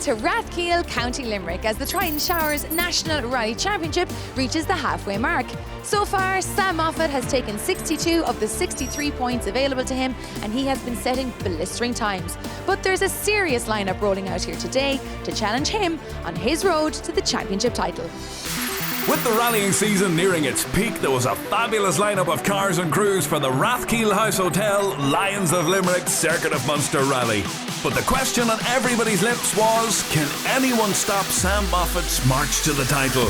to Rathkeale, County Limerick, as the Triton Showers National Rally Championship reaches the halfway mark. So far, Sam Moffat has taken 62 of the 63 points available to him, and he has been setting blistering times. But there's a serious lineup rolling out here today to challenge him on his road to the championship title. With the rallying season nearing its peak, there was a fabulous lineup of cars and crews for the Rathkeale House Hotel Lions of Limerick Circuit of Munster Rally. But the question on everybody's lips was, can anyone stop Sam Moffat's march to the title?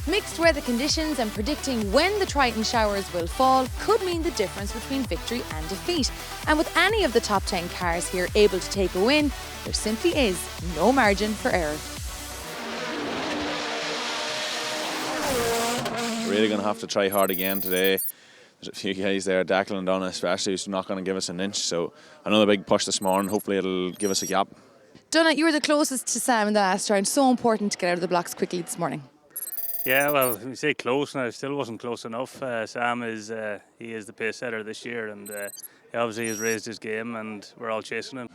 Mixed weather conditions and predicting when the Triton Showers will fall could mean the difference between victory and defeat. And with any of the top 10 cars here able to take a win, there simply is no margin for error. Really going to have to try hard again today. There's a few guys there, Declan and Donna especially, who's not going to give us an inch. So another big push this morning. Hopefully it'll give us a gap. Donna, you were the closest to Sam in the last round. So important to get out of the blocks quickly this morning. Yeah, well, we say close now. Still wasn't close enough. Sam is he is the pace setter this year, and he obviously has raised his game, and we're all chasing him.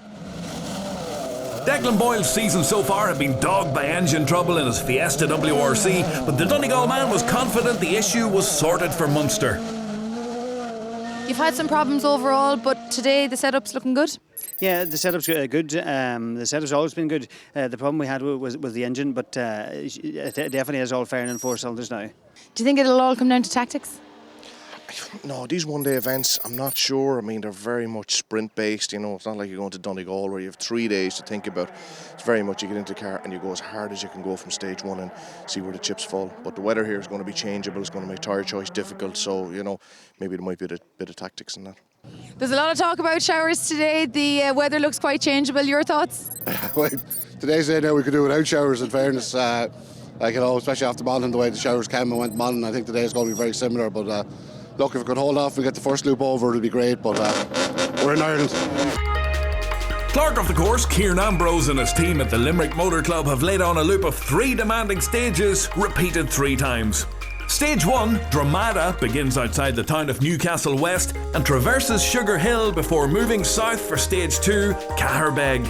Declan Boyle's season so far had been dogged by engine trouble in his Fiesta WRC, but the Donegal man was confident the issue was sorted for Munster. You've had some problems overall, but today the setup's looking good. Yeah, the setup's good. The setup's always been good. The problem we had was the engine, but it definitely is all firing in 4 cylinders now. Do you think it'll all come down to tactics? No, these one-day events, I'm not sure. I mean, they're very much sprint-based. You know, it's not like you're going to Donegal where you have 3 days to think about. It's very much you get into the car and you go as hard as you can go from stage one and see where the chips fall. But the weather here is going to be changeable. It's going to make tyre choice difficult. So, you know, maybe there might be a bit of tactics in that. There's a lot of talk about showers today. The weather looks quite changeable. Your thoughts? Well, today's the day now we could do without showers, in fairness. Like, you know, especially after Malin, the way the showers came and went Malin, I think today is going to be very similar. But look, if we could hold off and get the first loop over, it'll be great. But we're in Ireland. Clerk of the course, Kieran Ambrose and his team at the Limerick Motor Club have laid on a loop of 3 demanding stages, repeated 3 times. Stage 1, Dramada, begins outside the town of Newcastle West and traverses Sugar Hill before moving south for Stage 2, Caherbeg.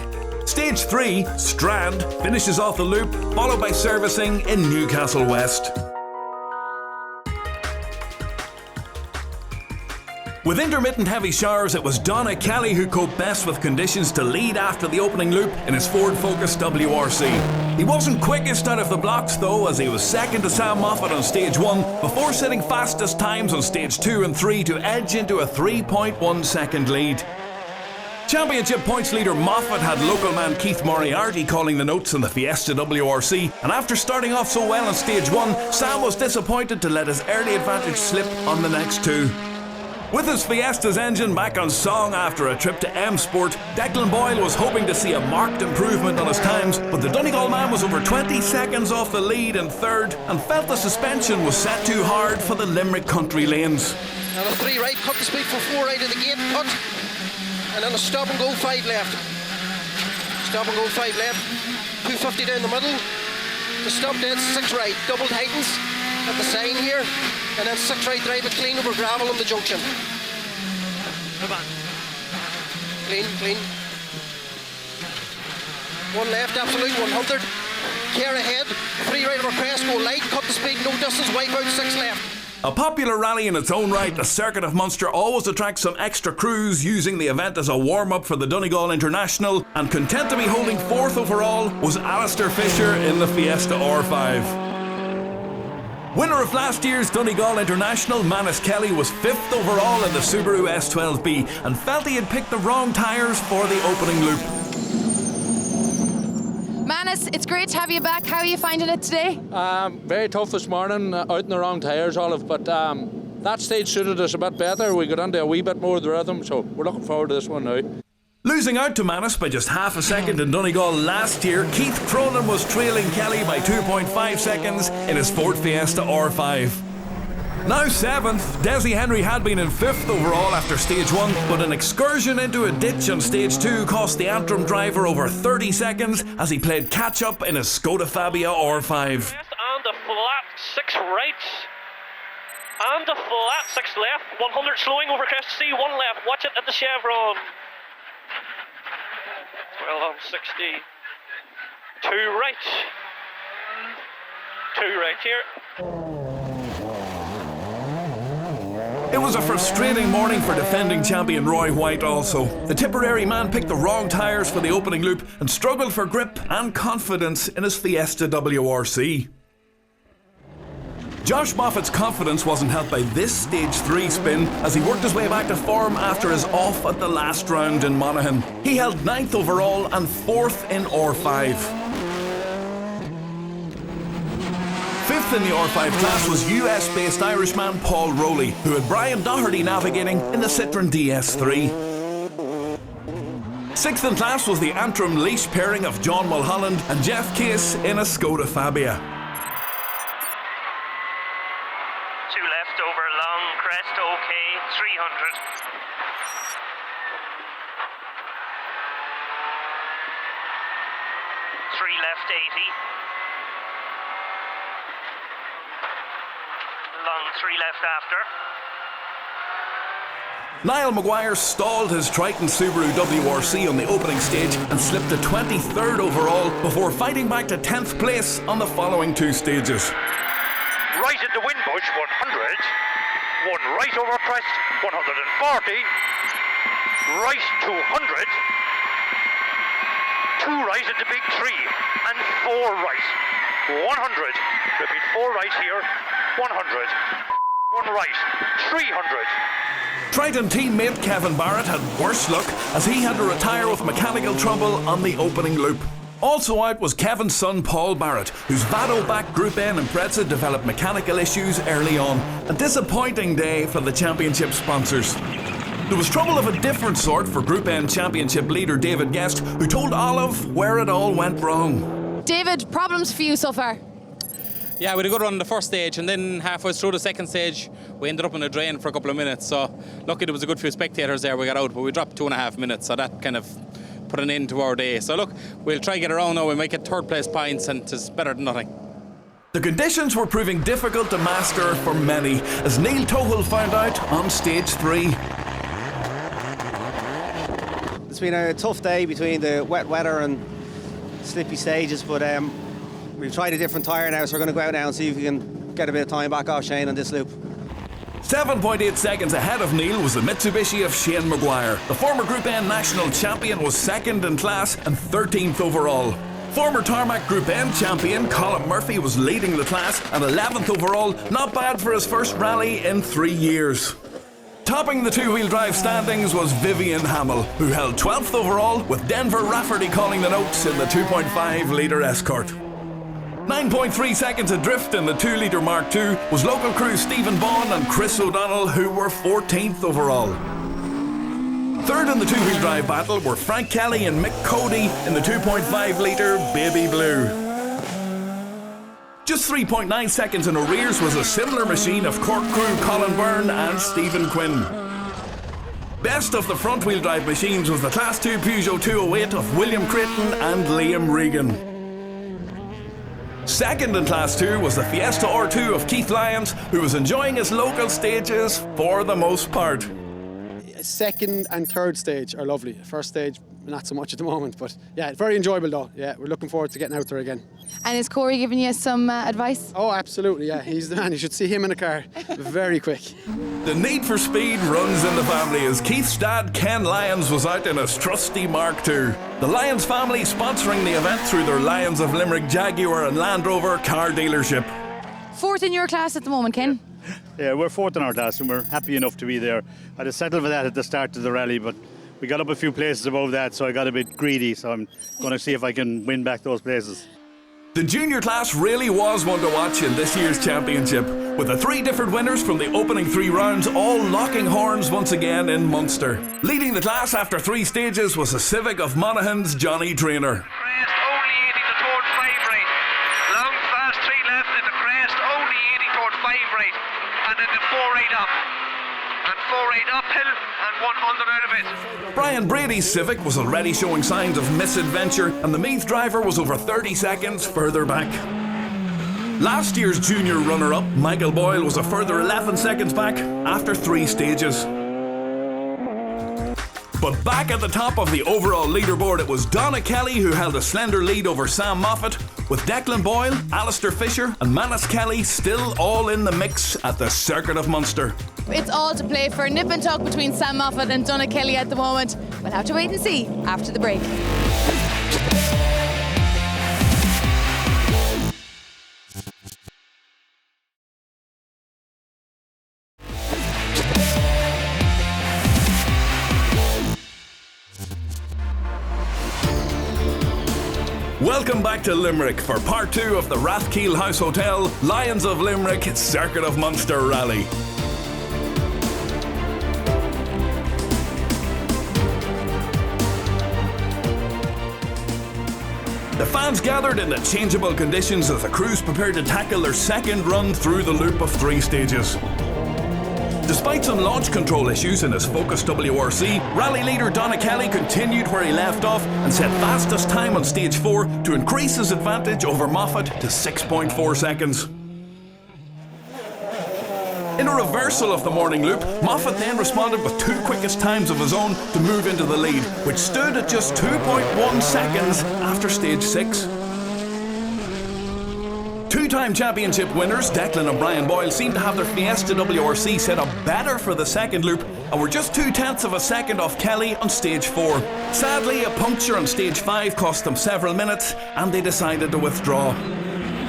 Stage 3, Strand, finishes off the loop, followed by servicing in Newcastle West. With intermittent heavy showers, it was Donna Kelly who coped best with conditions to lead after the opening loop in his Ford Focus WRC. He wasn't quickest out of the blocks though, as he was second to Sam Moffat on stage 1 before setting fastest times on stage 2 and 3 to edge into a 3.1 second lead. Championship points leader Moffat had local man Keith Moriarty calling the notes in the Fiesta WRC, and after starting off so well on stage 1, Sam was disappointed to let his early advantage slip on the next 2. With his Fiesta's engine back on song after a trip to M Sport, Declan Boyle was hoping to see a marked improvement on his times, but the Donegal man was over 20 seconds off the lead in third and felt the suspension was set too hard for the Limerick country lanes. And a 3 right, cut the speed for 4 right at the gate, cut, and then a stop and go 5 left. Stop and go 5 left, 250 down the middle, the stop then 6 right, double tightens at the sign here, and then 6 right drive it clean over gravel on the junction. Come on. Clean, clean. 1 left, absolute 100. Care ahead, 3 right over crest, go light, cut the speed, no distance, wipe out 6 left. A popular rally in its own right, the Circuit of Munster always attracts some extra crews using the event as a warm-up for the Donegal International, and content to be holding 4th overall was Alistair Fisher in the Fiesta R5. Winner of last year's Donegal International, Manus Kelly, was 5th overall in the Subaru S12B and felt he had picked the wrong tyres for the opening loop. Manus, it's great to have you back. How are you finding it today? Very tough this morning, out in the wrong tyres, Olive, but that stage suited us a bit better. We got into a wee bit more of the rhythm, so we're looking forward to this one now. Losing out to Manus by just half a second in Donegal last year, Keith Cronin was trailing Kelly by 2.5 seconds in his Ford Fiesta R5. Now 7th, Desi Henry had been in 5th overall after stage 1, but an excursion into a ditch on stage 2 cost the Antrim driver over 30 seconds as he played catch-up in his Skoda Fabia R5. And a flat 6 right. And a flat 6 left. 100 slowing over crest C, 1 left. Watch it at the chevron. Well on 60. 2 right. 2 right here. It was a frustrating morning for defending champion Roy White also. The Tipperary man picked the wrong tyres for the opening loop and struggled for grip and confidence in his Fiesta WRC. Josh Moffat's confidence wasn't helped by this stage 3 spin as he worked his way back to form after his off at the last round in Monaghan. He held 9th overall and 4th in R5. 5th in the R5 class was US-based Irishman Paul Rowley, who had Brian Doherty navigating in the Citroën DS3. 6th in class was the Antrim leash pairing of John Mulholland and Jeff Case in a Skoda Fabia. 2 left over long crest, okay, 300. 3 left 80. Long 3 left after. Niall Maguire stalled his Triton Subaru WRC on the opening stage and slipped to 23rd overall before fighting back to 10th place on the following 2 stages. Right into Windbush, 100. 1 right over crest, 140. Right 200. 2 right into Big 3 and 4 right. 100. Repeat, 4 right here. 100. 1 right. 300. Triton teammate Kevin Barrett had worse luck as he had to retire with mechanical trouble on the opening loop. Also out was Kevin's son Paul Barrett, whose Vado-backed Group N Impreza developed mechanical issues early on. A disappointing day for the championship sponsors. There was trouble of a different sort for Group N championship leader David Guest, who told Olive where it all went wrong. David, problems for you so far? Yeah, we had a good run in the first stage, and then halfway through the second stage, we ended up in a drain for a couple of minutes. So, lucky there was a good few spectators there. We got out, but we dropped 2.5 minutes, so that kind of put an end to our day. So, look, we'll try to get around now. We might get 3rd place points, and it's better than nothing. The conditions were proving difficult to master for many, as Neil Tohill found out on stage 3. It's been a tough day between the wet weather and slippy stages, but we've tried a different tyre now, so we're going to go out now and see if we can get a bit of time back off Shane on this loop. 7.8 seconds ahead of Neil was the Mitsubishi of Shane Maguire. The former Group N national champion was 2nd in class and 13th overall. Former Tarmac Group N champion Colin Murphy was leading the class and 11th overall, not bad for his first rally in 3 years. Topping the 2-wheel drive standings was Vivian Hamill, who held 12th overall, with Denver Rafferty calling the notes in the 2.5 litre Escort. 9.3 seconds adrift in the 2 litre Mark II was local crews Stephen Vaughan and Chris O'Donnell, who were 14th overall. 3rd in the 2-wheel drive battle were Frank Kelly and Mick Cody in the 2.5 litre Baby Blue. Just 3.9 seconds in arrears was a similar machine of Cork crew Colin Byrne and Stephen Quinn. Best of the front-wheel drive machines was the Class 2 Peugeot 208 of William Creighton and Liam Regan. 2nd in Class 2 was the Fiesta R2 of Keith Lyons, who was enjoying his local stages for the most part. 2nd and 3rd stage are lovely. 1st stage, not so much at the moment, but yeah, very enjoyable though. Yeah, we're looking forward to getting out there again. And is Corey giving you some advice? Oh, absolutely, yeah. He's the man. You should see him in a car. Very quick. The need for speed runs in the family as Keith's dad, Ken Lyons, was out in his trusty Mark II. The Lyons family sponsoring the event through their Lions of Limerick Jaguar and Land Rover car dealership. 4th in your class at the moment, Ken? Yeah, we're 4th in our class and we're happy enough to be there. I'd have settled for that at the start of the rally, but we got up a few places above that, so I got a bit greedy, so I'm going to see if I can win back those places. The junior class really was one to watch in this year's championship, with the 3 different winners from the opening 3 rounds all locking horns once again in Munster. Leading the class after 3 stages was the Civic of Monaghan's Johnny Traynor. Crest, only 80 to toward 5 right. Long fast 3 left in the crest, only 80 toward 5 right. And in the 4-8 up. And 4-8 uphill and 100 out of it. Brian Brady's Civic was already showing signs of misadventure, and the Meath driver was over 30 seconds further back. Last year's junior runner-up, Michael Boyle, was a further 11 seconds back after 3 stages. But back at the top of the overall leaderboard, it was Donna Kelly who held a slender lead over Sam Moffat, with Declan Boyle, Alistair Fisher and Manus Kelly still all in the mix at the Circuit of Munster. It's all to play for nip and tuck between Sam Moffat and Donna Kelly at the moment. We'll have to wait and see after the break. Welcome back to Limerick for part 2 of the Rathkeil House Hotel Lions of Limerick Circuit of Munster Rally. The fans gathered in the changeable conditions as the crews prepared to tackle their second run through the loop of 3 stages. Despite some launch control issues in his Focus WRC, rally leader Donna Kelly continued where he left off and set fastest time on stage 4 to increase his advantage over Moffat to 6.4 seconds. In a reversal of the morning loop, Moffat then responded with 2 quickest times of his own to move into the lead, which stood at just 2.1 seconds after stage 6. 2-time championship winners Declan and Brian Boyle seemed to have their Fiesta WRC set up better for the second loop and were just 0.2 of a second off Kelly on stage 4. Sadly, a puncture on stage 5 cost them several minutes and they decided to withdraw.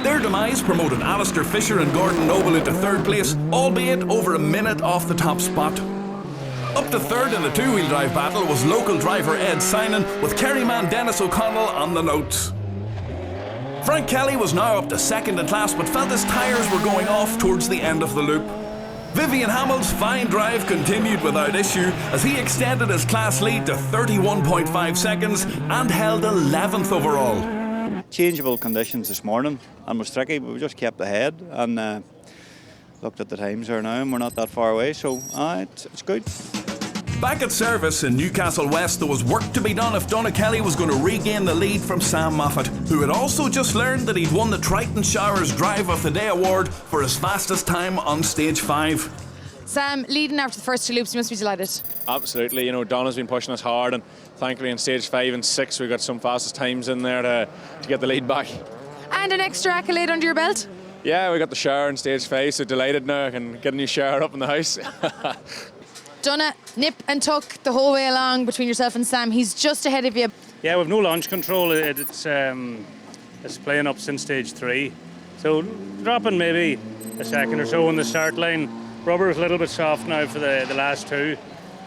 Their demise promoted Alistair Fisher and Gordon Noble into 3rd place, albeit over a minute off the top spot. Up to 3rd in the 2-wheel drive battle was local driver Ed Sinan, with Kerryman Dennis O'Connell on the notes. Frank Kelly was now up to 2nd in class, but felt his tyres were going off towards the end of the loop. Vivian Hamill's fine drive continued without issue as he extended his class lead to 31.5 seconds and held 11th overall. Changeable conditions this morning and was tricky, but we just kept ahead and looked at the times there now and we're not that far away, so it's good. Back at service in Newcastle West, there was work to be done if Donna Kelly was going to regain the lead from Sam Moffat, who had also just learned that he'd won the Triton Showers Drive of the Day award for his fastest time on stage 5. Sam, leading after the first 2 loops, you must be delighted. Absolutely, you know, Donna's been pushing us hard and thankfully in stage 5 and 6 we got some fastest times in there to get the lead back. And an extra accolade under your belt? Yeah, we got the shower in stage 5, so delighted now I can get a new shower up in the house. Donna, nip and tuck the whole way along between yourself and Sam. He's just ahead of you. Yeah, we've no launch control. It's playing up since stage 3. So dropping maybe a second or so on the start line. Rubber's a little bit soft now for the last 2.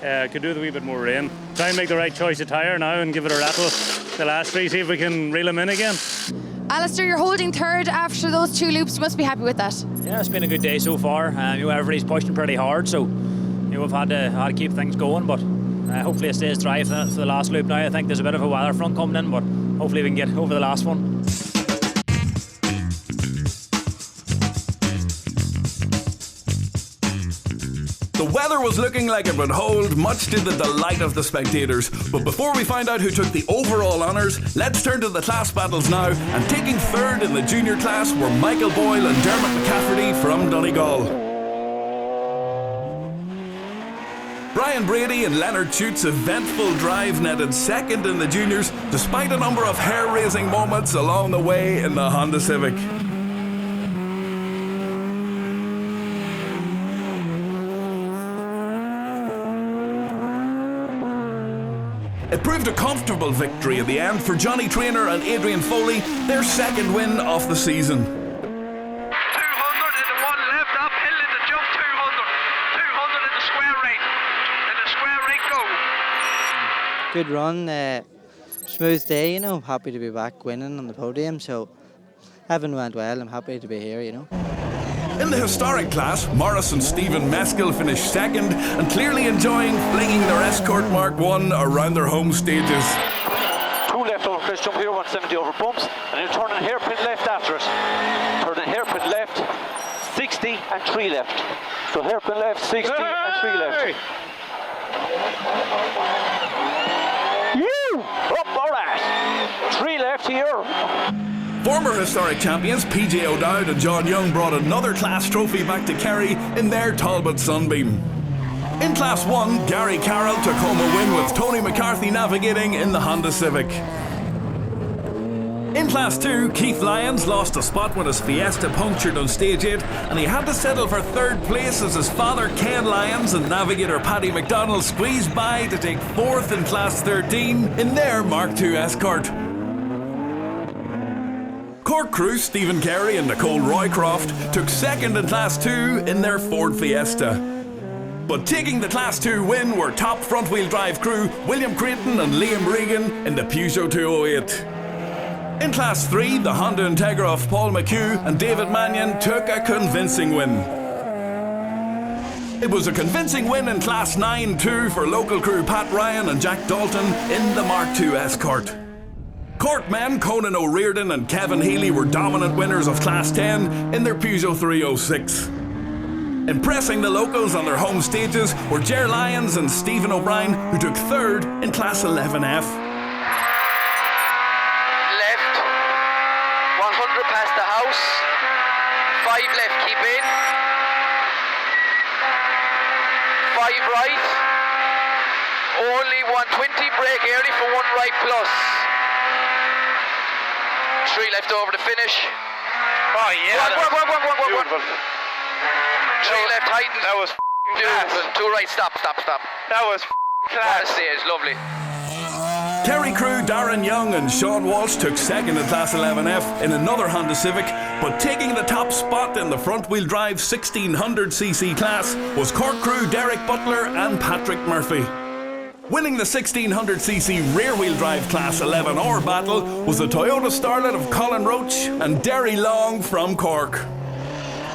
Could do with a wee bit more rain. Try and make the right choice of tyre now and give it a rattle the last 3, see if we can reel them in again. Alistair, you're holding 3rd after those 2 loops. You must be happy with that. Yeah, it's been a good day so far. Everybody's pushing pretty hard, so we've had to keep things going, but hopefully it stays dry for the last loop now. I think there's a bit of a weather front coming in, but hopefully we can get over the last one. The weather was looking like it would hold, much to the delight of the spectators. But before we find out who took the overall honours, let's turn to the class battles now. And taking 3rd in the junior class were Michael Boyle and Dermot McCafferty from Donegal. Brian Brady and Leonard Chute's eventful drive netted 2nd in the juniors, despite a number of hair-raising moments along the way in the Honda Civic. It proved a comfortable victory in the end for Johnny Traynor and Adrian Foley, their 2nd win of the season. 200 in the one left, uphill in the jump, 200. 200 in the square rate. In the square rate go. Good run, smooth day, you know. Happy to be back winning on the podium, so everything went well. I'm happy to be here, you know. In the historic class, Morris and Stephen Meskel finished 2nd and clearly enjoying flinging their Escort Mark 1 around their home stages. 2 left over Chris jump here, 170 over bumps, and then turning hairpin left after it. Turning hairpin left, 60 and 3 left. So hairpin left, 60 and 3 left. Up, all right. 3 left here. Former historic champions PJ O'Dowd and John Young brought another class trophy back to Kerry in their Talbot Sunbeam. In Class 1, Gary Carroll took home a win with Tony McCarthy navigating in the Honda Civic. In Class 2, Keith Lyons lost a spot when his Fiesta punctured on stage 8, and he had to settle for 3rd place as his father Ken Lyons and navigator Paddy McDonald squeezed by to take 4th in Class 13 in their Mark II Escort. Cork crew Stephen Carey and Nicole Roycroft took 2nd in Class 2 in their Ford Fiesta. But taking the Class 2 win were top front-wheel drive crew William Creighton and Liam Regan in the Peugeot 208. In Class 3, the Honda Integra of Paul McHugh and David Mannion took a convincing win. It was a convincing win in Class 9 too for local crew Pat Ryan and Jack Dalton in the Mark II Escort. Cork men Conan O'Riordan and Kevin Healy were dominant winners of Class 10 in their Peugeot 306. Impressing the locals on their home stages were Ger Lyons and Stephen O'Brien, who took 3rd in Class 11F. Past the house, 5 left, keep in, 5 right, only 120, brake early for 1 right plus, 3 left over to finish. Oh yeah, Beautiful. 3 left, tightens. That was beautiful. 2 right, stop. That was What class. a stage, lovely. Kerry crew Darren Young and Sean Walsh took 2nd in Class 11F in another Honda Civic, but taking the top spot in the front-wheel drive 1600cc class was Cork crew Derek Butler and Patrick Murphy. Winning the 1600cc rear-wheel drive Class 11R battle was the Toyota Starlet of Colin Roach and Derry Long from Cork.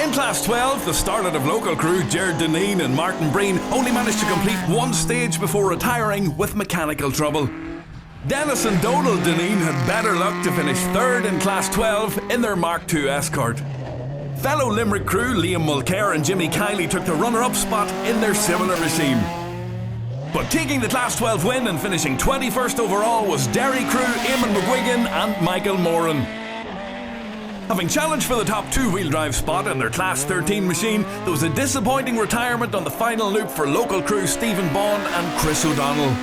In Class 12, the Starlet of local crew Jared Deneen and Martin Breen only managed to complete 1 stage before retiring with mechanical trouble. Dennis and Donald Deneen had better luck to finish 3rd in Class 12 in their Mark II Escort. Fellow Limerick crew Liam Mulcair and Jimmy Kiley took the runner-up spot in their similar machine. But taking the Class 12 win and finishing 21st overall was Derry crew Eamon McGuigan and Michael Moran. Having challenged for the top 2-wheel drive spot in their Class 13 machine, there was a disappointing retirement on the final loop for local crew Stephen Bond and Chris O'Donnell.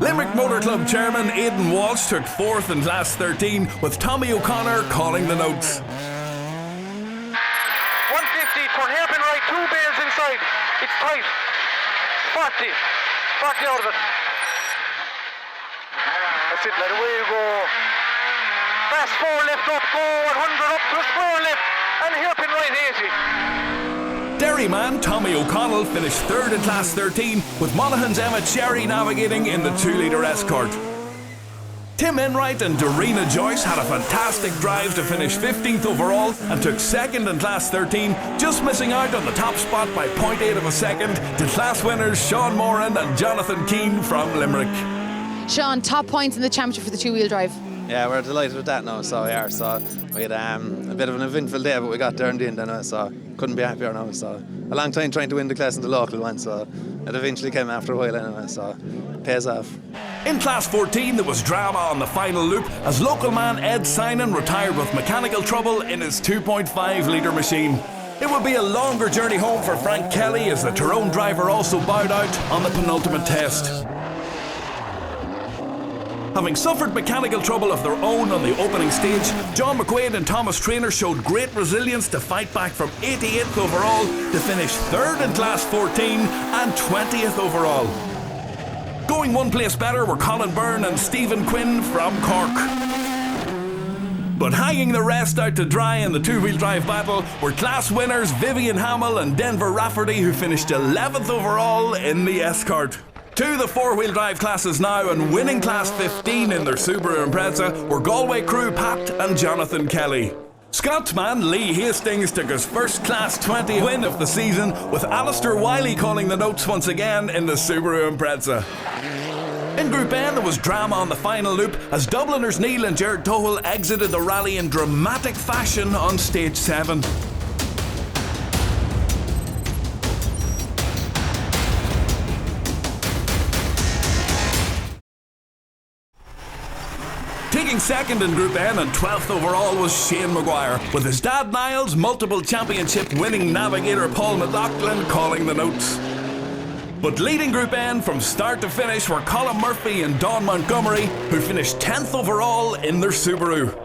Limerick Motor Club chairman Aidan Walsh took 4th in Class 13 with Tommy O'Connor calling the notes. 150, turn hairpin right, 2 bales inside. It's tight. 40 out of it. That's it, let away you go. Fast 4 left up, go 100 up to a square left, and hairpin right 80. Derry man Tommy O'Connell finished 3rd in Class 13 with Monaghan's Emma Cherry navigating in the 2-litre Escort. Tim Enright and Dorena Joyce had a fantastic drive to finish 15th overall and took 2nd in Class 13, just missing out on the top spot by 0.8 of a second to class winners Sean Moran and Jonathan Keane from Limerick. Sean, top points in the championship for the 2-wheel drive. Yeah, we're delighted with that now, so we are. So we had a bit of an eventful day, but we got there in the end, now, so couldn't be happier now. So a long time trying to win the class in the local one, so it eventually came after a while anyway, so it pays off. In Class 14 there was drama on the final loop as local man Ed Sinan retired with mechanical trouble in his 2.5-litre machine. It would be a longer journey home for Frank Kelly as the Tyrone driver also bowed out on the penultimate test. Having suffered mechanical trouble of their own on the opening stage, John McQuaid and Thomas Traynor showed great resilience to fight back from 88th overall to finish 3rd in Class 14 and 20th overall. Going 1 place better were Colin Byrne and Stephen Quinn from Cork. But hanging the rest out to dry in the 2-wheel drive battle were class winners Vivian Hamill and Denver Rafferty, who finished 11th overall in the Escort. To the 4-wheel drive classes now, and winning Class 15 in their Subaru Impreza were Galway crew Pat and Jonathan Kelly. Scotsman Lee Hastings took his first Class 20 win of the season, with Alistair Wiley calling the notes once again in the Subaru Impreza. In Group N, there was drama on the final loop as Dubliners Neil and Jared Tohill exited the rally in dramatic fashion on stage 7. Taking second in Group N and 12th overall was Shane Maguire, with his dad Niles, multiple championship winning navigator Paul McLaughlin calling the notes. But leading Group N from start to finish were Colin Murphy and Don Montgomery, who finished 10th overall in their Subaru.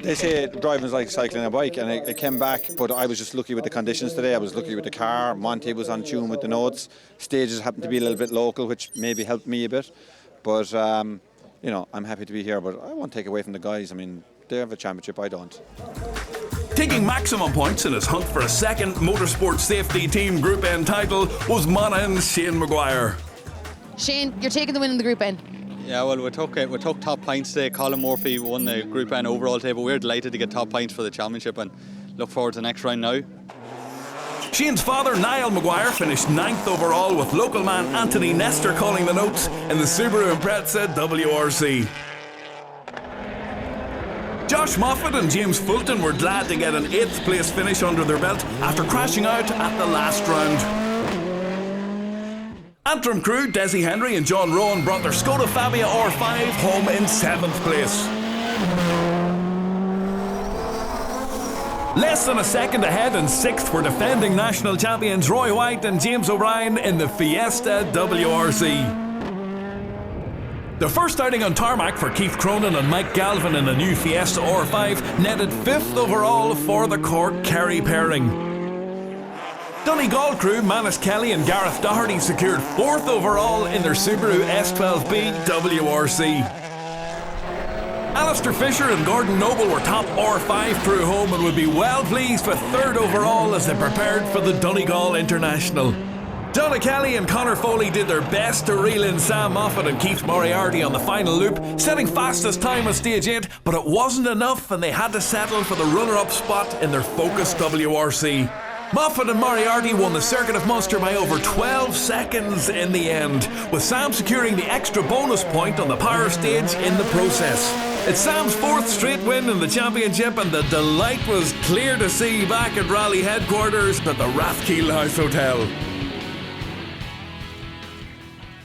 They say driving is like cycling a bike, and it came back, but I was just lucky with the conditions today. I was lucky with the car. Monty was on tune with the notes. Stages happened to be a little bit local, which maybe helped me a bit. But, you know, I'm happy to be here, but I won't take away from the guys. I mean, they have a championship, I don't. Taking maximum points in his hunt for a second Motorsport Safety Team Group N title was Monaghan's Shane Maguire. Shane, you're taking the win in the Group N. Yeah, well, we took top points today. Colin Murphy won the Group N overall table. We're delighted to get top points for the championship and look forward to the next round now. Shane's father, Niall Maguire, finished 9th overall, with local man Anthony Nestor calling the notes in the Subaru Impreza WRC. Josh Moffat and James Fulton were glad to get an 8th place finish under their belt after crashing out at the last round. Antrim crew Desi Henry and John Rowan brought their Skoda Fabia R5 home in 7th place. Less than a second ahead and 6th were defending national champions Roy White and James O'Brien in the Fiesta WRC. The first outing on tarmac for Keith Cronin and Mike Galvin in the new Fiesta R5 netted 5th overall for the Cork Kerry pairing. Donegal crew Manus Kelly and Gareth Doherty secured 4th overall in their Subaru S12B WRC. Alistair Fisher and Gordon Noble were top R5 crew home and would be well pleased with 3rd overall as they prepared for the Donegal International. Donna Kelly and Conor Foley did their best to reel in Sam Moffat and Keith Moriarty on the final loop, setting fastest time on stage 8, but it wasn't enough and they had to settle for the runner-up spot in their Focus WRC. Moffat and Moriarty won the Circuit of Munster by over 12 seconds in the end, with Sam securing the extra bonus point on the power stage in the process. It's Sam's 4th straight win in the championship, and the delight was clear to see back at rally headquarters at the Rathkeil House Hotel.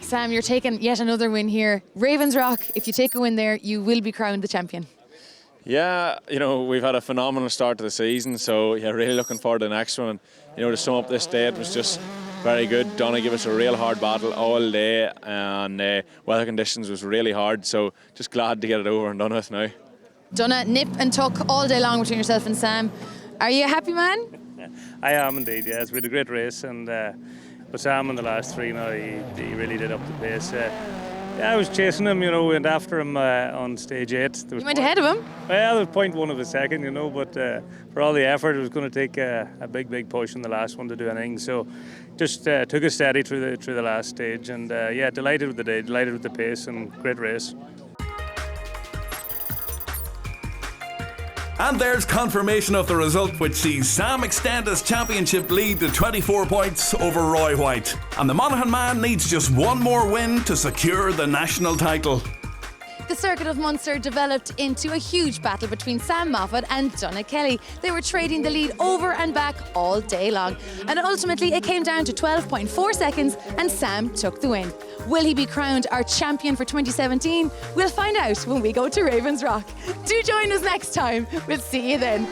Sam, you're taking yet another win here. Ravensrock, if you take a win there, you will be crowned the champion. Yeah, you know, we've had a phenomenal start to the season, so yeah, really looking forward to the next one. You know, to sum up this day, it was just very good. Donna gave us a real hard battle all day, and weather conditions was really hard, so just glad to get it over and done with now. Donna, nip and tuck all day long between yourself and Sam. Are you a happy man? I am indeed, yeah. It's been a great race, and but Sam in the last 3 now, he really did up the pace. Yeah, I was chasing him, you know, went after him on stage 8. You went ahead of him? Well, there was 0.1 of a second, you know, but for all the effort, it was going to take a big push in the last one to do anything. So just took it steady through the last stage, and yeah, delighted with the day, delighted with the pace, and great race. And there's confirmation of the result, which sees Sam extend his championship lead to 24 points over Roy White. And the Monaghan man needs just one more win to secure the national title. The Circuit of Munster developed into a huge battle between Sam Moffat and Donna Kelly. They were trading the lead over and back all day long. And ultimately it came down to 12.4 seconds and Sam took the win. Will he be crowned our champion for 2017? We'll find out when we go to Ravensrock. Do join us next time. We'll see you then.